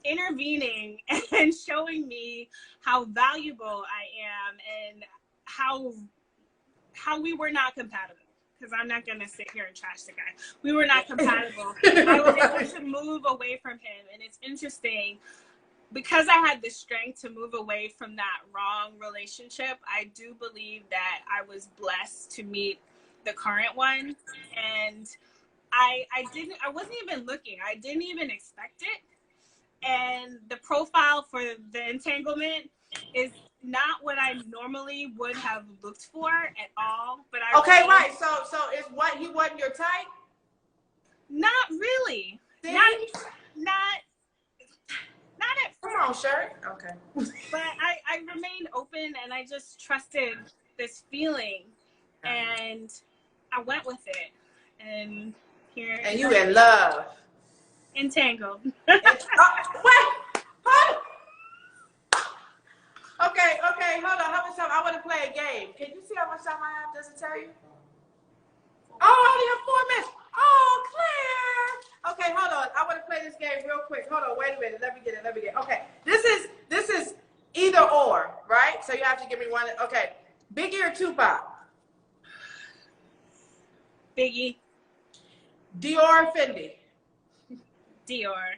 intervening and showing me how valuable I am and how we were not compatible. because I'm not going to sit here and trash the guy. We were not compatible. I was able to move away from him. And it's interesting, because I had the strength to move away from that wrong relationship, I do believe that I was blessed to meet the current one. And I wasn't even looking. I didn't even expect it. And the profile for the entanglement is not what I normally would have looked for at all. But okay, right. So is what he wasn't your type? Not really. See? Not at first. Come on, shirt. Okay. But I remained open, and I just trusted this feeling, and I went with it. And here. And you in love. Entangled. Wait. Okay, hold on. How much time? I want to play a game. Can you see how much time I have? Does it tell you? Oh, I only have 4 minutes. Oh, Claire. Okay, hold on. I want to play this game real quick. Hold on. Wait a minute. Let me get it. Okay. This is either or, right? So you have to give me one. Okay. Biggie or Tupac? Biggie. Dior or Fendi? Dior.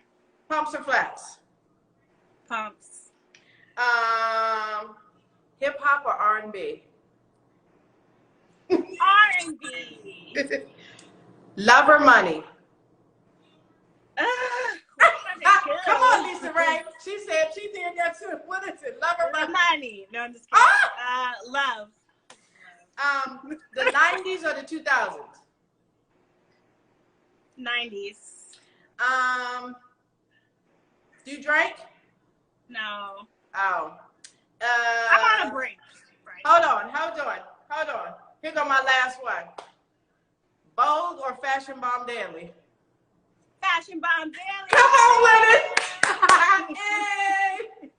Pumps or flats? Pumps. Hip hop or R&B? R&B. Love or money? Come on, Chelz. Lisa Ray. She said she did that too. What is it? Love or money? Money. No, I'm just kidding. Love. The 90s or the 2000s? 90s. Do you drink? No. Oh. I'm on a break. Right. Hold on. Here go my last one. Vogue or Fashion Bomb Daily? Fashion Bomb Daily. Come on with it. Hey.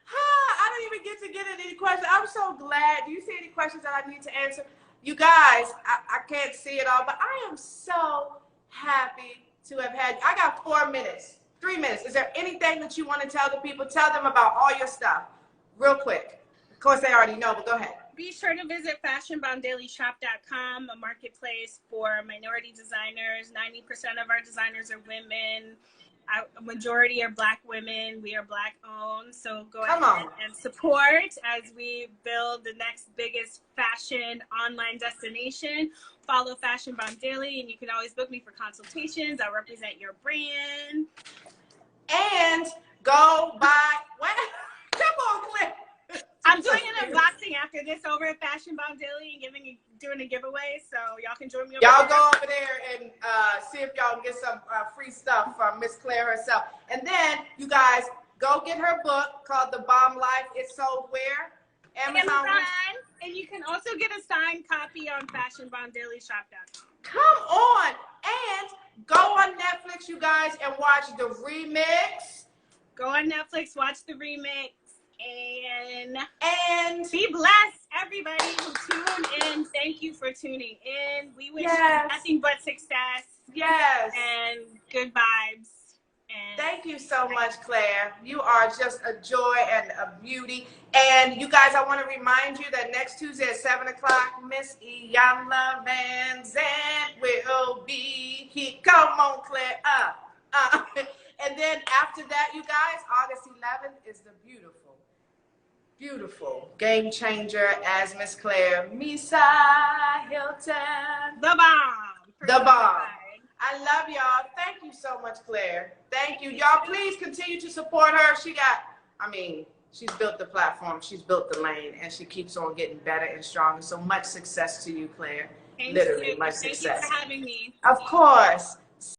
I don't even get any questions. I'm so glad. Do you see any questions that I need to answer? You guys, I can't see it all, but I am so happy to have had. I got 4 minutes. 3 minutes. Is there anything that you want to tell the people? Tell them about all your stuff real quick. Of course, they already know, but go ahead. Be sure to visit fashionbombdailyshop.com, a marketplace for minority designers. 90% of our designers are women. A majority are Black women. We are Black owned. So go ahead and support as we build the next biggest fashion online destination. Follow Fashion Bomb Daily, and you can always book me for consultations. I represent your brand. And go buy. What? Come on, Cliff. I'm doing an unboxing after this over at Fashion Bomb Daily and doing a giveaway, so y'all can join me over y'all there. go over there and see if y'all can get some free stuff from Miss Claire herself. And then you guys go get her book called The Bomb Life. It's sold where? Amazon. And you can also get a signed copy on fashionbombdailyshop.com. Come on. And go on Netflix, you guys, and watch the remix. Go on Netflix, watch the remix, and be blessed, everybody who tuned in. Thank you for tuning in. We wish you nothing but success. Yes. And good vibes. And thank you so much, Claire. You are just a joy and a beauty. And you guys, I want to remind you that next Tuesday at 7 o'clock, Miss Iyanla Van Zandt will be here. Come on, Claire. And then after that, you guys, August 11th is the beautiful game changer as Miss Claire, Misa Hilton. The bomb. The bomb. I love y'all. Thank you so much, Claire. Thank you. Y'all, please continue to support her. She's built the platform. She's built the lane, and she keeps on getting better and stronger. So much success to you, Claire. Thank Literally, you. much success. Thank you for having me. Of course.